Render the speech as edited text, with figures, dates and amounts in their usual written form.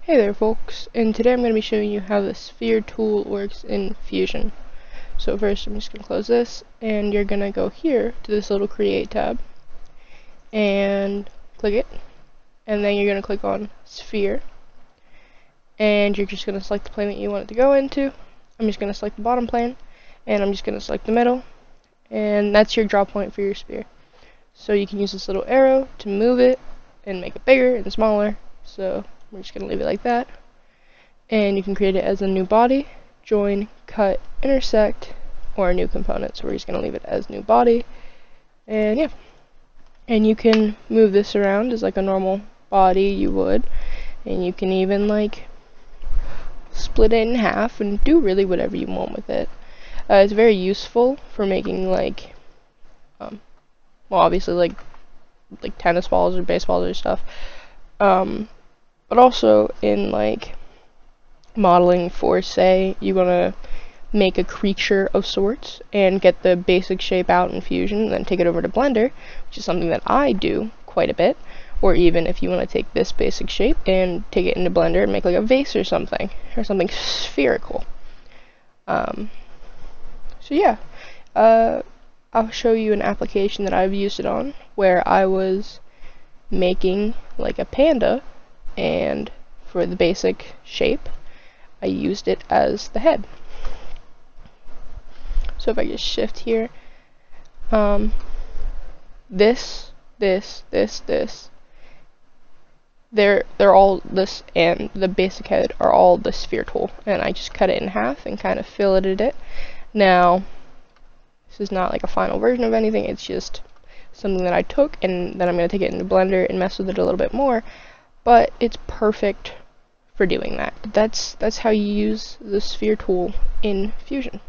Hey there folks, and today I'm going to be showing you how the sphere tool works in Fusion. So first I'm just going to close this, and you're going to go here to this little create tab, and click it, and then you're going to click on sphere, and you're just going to select the plane that you want it to go into. I'm just going to select the bottom plane, and I'm just going to select the middle, and that's your draw point for your sphere. So you can use this little arrow to move it, and make it bigger and smaller, so we're just going to leave it like that. And you can create it as a new body, join, cut, intersect, or a new component. So we're just going to leave it as new body. And yeah. And you can move this around as like a normal body you would. And you can even like split it in half and do really whatever you want with it. It's very useful for making like, well obviously like tennis balls or baseballs or stuff. But also in like modeling for, say, you want to make a creature of sorts and get the basic shape out in Fusion and then take it over to Blender, which is something that I do quite a bit. Or even if you want to take this basic shape and take it into Blender and make like a vase or something spherical. So yeah, I'll show you an application that I've used it on where I was making like a panda, and for the basic shape I used it as the head. So if I just shift here, this, they're all this, and the basic head are all the sphere tool, and I just cut it in half and kind of filleted it. Now this is not like a final version of anything, it's just something that I took, and then I'm going to take it into Blender and mess with it a little bit more, but it's perfect for doing that. That's how you use the sphere tool in Fusion.